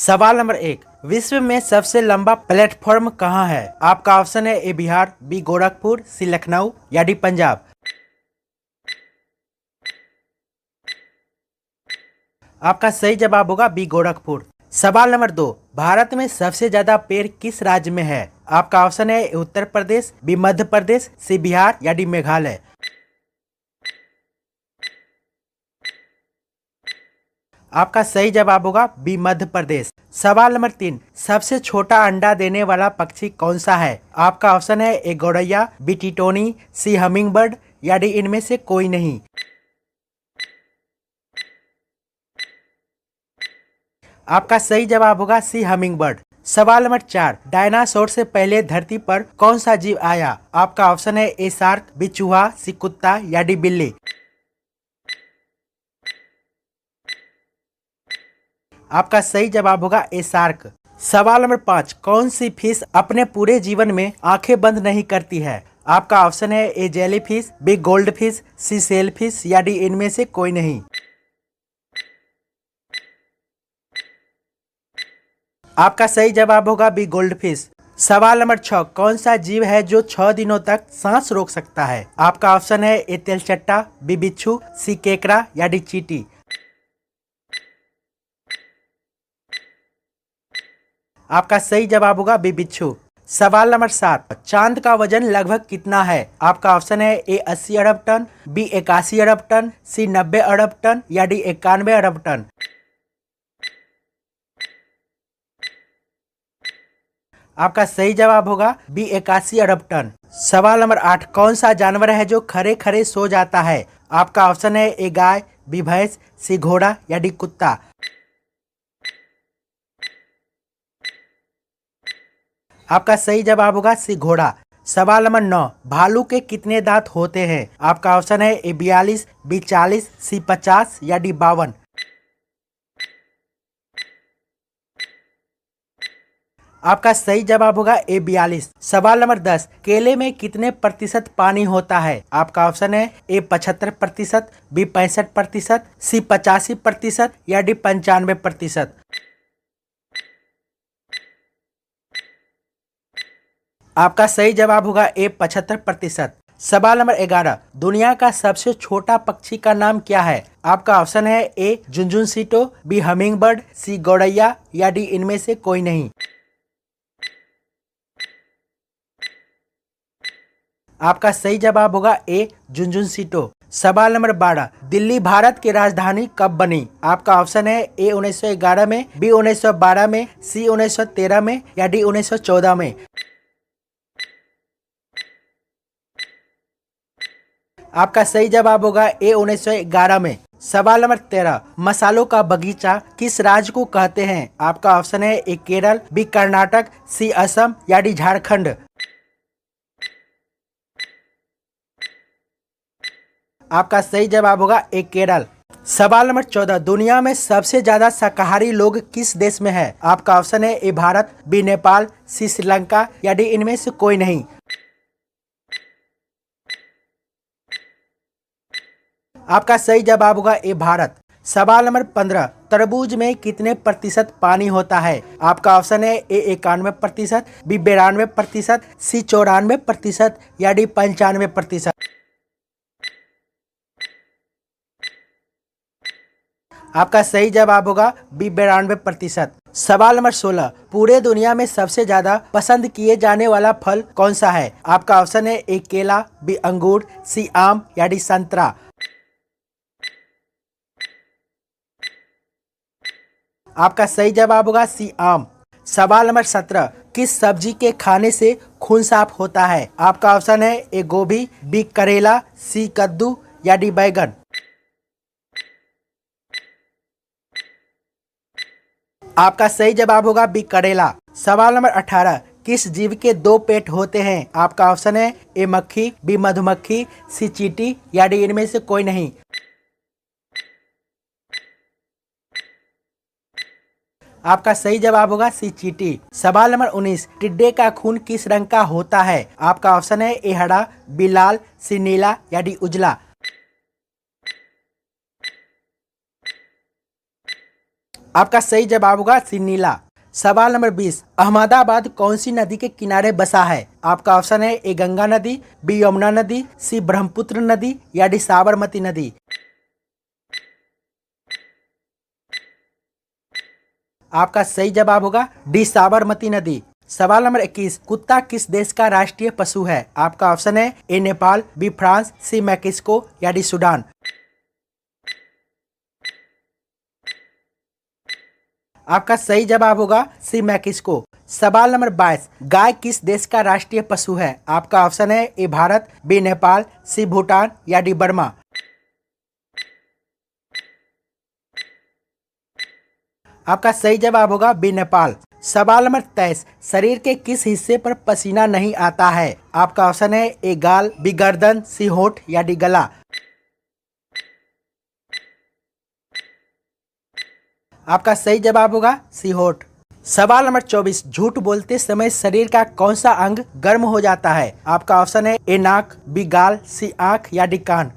सवाल नंबर 1। विश्व में सबसे लंबा प्लेटफॉर्म कहाँ है? आपका ऑप्शन है ए बिहार, बी गोरखपुर, सी लखनऊ या डी पंजाब। आपका सही जवाब होगा बी गोरखपुर। सवाल नंबर 2। भारत में सबसे ज्यादा पेड़ किस राज्य में है? आपका ऑप्शन है ए उत्तर प्रदेश, बी मध्य प्रदेश, सी बिहार या डी मेघालय। आपका सही जवाब होगा बी मध्य प्रदेश। सवाल नंबर 3। सबसे छोटा अंडा देने वाला पक्षी कौन सा है? आपका ऑप्शन है ए गौरैया, बी टिटोनी, सी हमिंग बर्ड या डी इनमें से कोई नहीं। आपका सही जवाब होगा सी हमिंग बर्ड। सवाल नंबर 4। डायनासोर से पहले धरती पर कौन सा जीव आया? आपका ऑप्शन है ए शार्क, बी चूहा, सी कुत्ता या डी बिल्ली। आपका सही जवाब होगा ए शार्क। सवाल नंबर 5। कौन सी फिश अपने पूरे जीवन में आंखें बंद नहीं करती है? आपका ऑप्शन है A jellyfish, B goldfish, C sailfish या डी इनमें से कोई नहीं। आपका सही जवाब होगा बी गोल्ड फिश। सवाल नंबर 6। कौन सा जीव है जो 6 दिनों तक सांस रोक सकता है? आपका ऑप्शन है ए तेलचट्टा, बी बिच्छू, सी केकड़ा या डी चींटी। आपका सही जवाब होगा बी बिच्छू। सवाल नंबर 7। चांद का वजन लगभग कितना है? आपका ऑप्शन है ए 80 अरब टन, बी 81 अरब टन, सी 90 अरब टन या डी 91 अरब टन। आपका सही जवाब होगा बी 81 अरब टन। सवाल नंबर 8। कौन सा जानवर है जो खड़े खड़े सो जाता है? आपका ऑप्शन है ए गाय, बी भैंस, सी घोड़ा या डी कुत्ता। आपका सही जवाब होगा सी घोड़ा। सवाल नंबर 9। भालू के कितने दांत होते हैं? आपका ऑप्शन है ए 42, बी 40, सी 50 या डी 52। आपका सही जवाब होगा ए 42। सवाल नंबर 10। केले में कितने प्रतिशत पानी होता है? आपका ऑप्शन है ए 75%, बी 65%, सी 85% या डी 95%। आपका सही जवाब होगा ए 75%। सवाल नंबर 11। दुनिया का सबसे छोटा पक्षी का नाम क्या है? आपका ऑप्शन है ए झुनझुनसीटो, बी हमिंग बर्ड, सी गौरैया या डी इनमें से कोई नहीं। आपका सही जवाब होगा ए झुनझुनसीटो। सवाल नंबर 12। दिल्ली भारत की राजधानी कब बनी? आपका ऑप्शन है ए 1911 में, बी 1912 में, सी 1913 में या डी 1914 में। आपका सही जवाब होगा ए 1911 में। सवाल नंबर 13। मसालों का बगीचा किस राज्य को कहते हैं? आपका ऑप्शन है ए केरल, बी कर्नाटक, सी असम या डी झारखंड। आपका सही जवाब होगा ए केरल। सवाल नंबर 14। दुनिया में सबसे ज्यादा शाकाहारी लोग किस देश में है? आपका ऑप्शन है ए भारत, बी नेपाल, सी श्रीलंका या डी इनमें से कोई नहीं। आपका सही जवाब होगा ए भारत। सवाल नंबर 15। तरबूज में कितने प्रतिशत पानी होता है? आपका ऑप्शन है ए 91%, बी 92%, सी 94% या डी 95%। आपका सही जवाब होगा बी 92%। सवाल नंबर 16। पूरे दुनिया में सबसे ज्यादा पसंद किए जाने वाला फल कौन सा है? आपका ऑप्शन है ए केला, बी अंगूर, सी आम या डी संतरा। आपका सही जवाब होगा सी आम। सवाल नंबर 17। किस सब्जी के खाने से खून साफ होता है? आपका ऑप्शन है ए गोभी, बी करेला, सी कद्दू या डी बैगन। आपका सही जवाब होगा बी करेला। सवाल नंबर 18। किस जीव के 2 पेट होते हैं? आपका ऑप्शन है ए मक्खी, बी मधुमक्खी, सी चींटी या डी इनमें से कोई नहीं। आपका सही जवाब होगा सी चींटी। सवाल नंबर 19। टिड्डे का खून किस रंग का होता है? आपका ऑप्शन है ए हरा, बी लाल, सी नीला या डी उजला। आपका सही जवाब होगा सी नीला। सवाल नंबर 20, अहमदाबाद कौन सी नदी के किनारे बसा है? आपका ऑप्शन है ए गंगा नदी, बी यमुना नदी, सी ब्रह्मपुत्र नदी या डी साबरमती नदी। आपका सही जवाब होगा डी साबरमती नदी। सवाल नंबर 21, कुत्ता किस देश का राष्ट्रीय पशु है? आपका ऑप्शन है ए नेपाल, बी फ्रांस, सी मैक्सिको या डी सूडान। आपका सही जवाब होगा सी मैक्सिको। सवाल नंबर 22, गाय किस देश का राष्ट्रीय पशु है? आपका ऑप्शन है ए भारत, बी नेपाल, सी भूटान या डी बर्मा। आपका सही जवाब होगा बी नेपाल। सवाल नंबर 23, शरीर के किस हिस्से पर पसीना नहीं आता है? आपका ऑप्शन है ए गाल, बी गर्दन, सी होठ या डी गला। आपका सही जवाब होगा सी होठ। सवाल नंबर 24, झूठ बोलते समय शरीर का कौन सा अंग गर्म हो जाता है? आपका ऑप्शन है ए नाक, बी गाल, सी आंख या डी कान।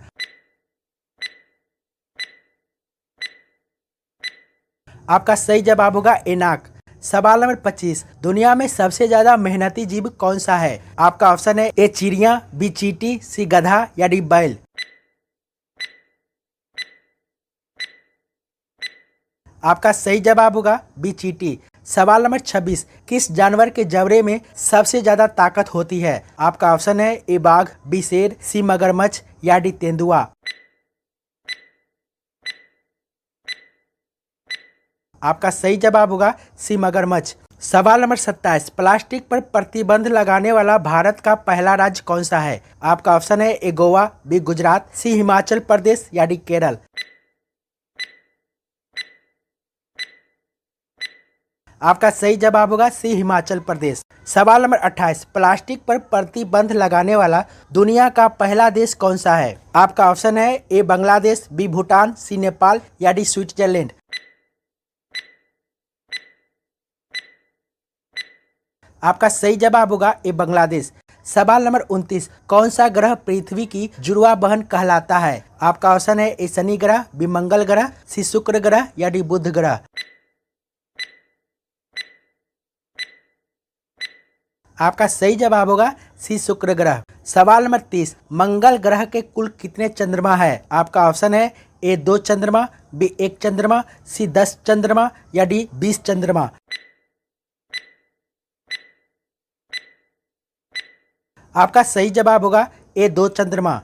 आपका सही जवाब होगा ए नाक। सवाल नंबर 25, दुनिया में सबसे ज्यादा मेहनती जीव कौन सा है? आपका ऑप्शन है ए चिड़िया, बी चींटी, सी गधा या डी बैल। आपका सही जवाब होगा बी चींटी। सवाल नंबर 26, किस जानवर के जबड़े में सबसे ज्यादा ताकत होती है? आपका ऑप्शन है ए बाघ, बी शेर, सी मगरमच्छ या डी तेंदुआ। आपका सही जवाब होगा सी मगरमच्छ। सवाल नंबर 27, प्लास्टिक पर प्रतिबंध लगाने वाला भारत का पहला राज्य कौन सा है? आपका ऑप्शन है ए गोवा, बी गुजरात, सी हिमाचल प्रदेश या डी केरल। आपका सही जवाब होगा सी हिमाचल प्रदेश। सवाल नंबर 28, प्लास्टिक पर प्रतिबंध लगाने वाला दुनिया का पहला देश कौन सा है? आपका ऑप्शन है ए बांग्लादेश, बी भूटान, सी नेपाल या डी स्विट्जरलैंड। आपका सही जवाब होगा ए बांग्लादेश। सवाल नंबर 29, कौन सा ग्रह पृथ्वी की जुड़वा बहन कहलाता है? आपका ऑप्शन है ए शनि ग्रह, बी मंगल ग्रह, सी शुक्र ग्रह या डी बुध ग्रह। आपका सही जवाब होगा सी शुक्र ग्रह। सवाल नंबर 30, मंगल ग्रह के कुल कितने चंद्रमा है? आपका ऑप्शन है ए 2 चंद्रमा, बी 1 चंद्रमा, सी 10 चंद्रमा या डी 20 चंद्रमा। आपका सही जवाब होगा ए 2 चंद्रमा।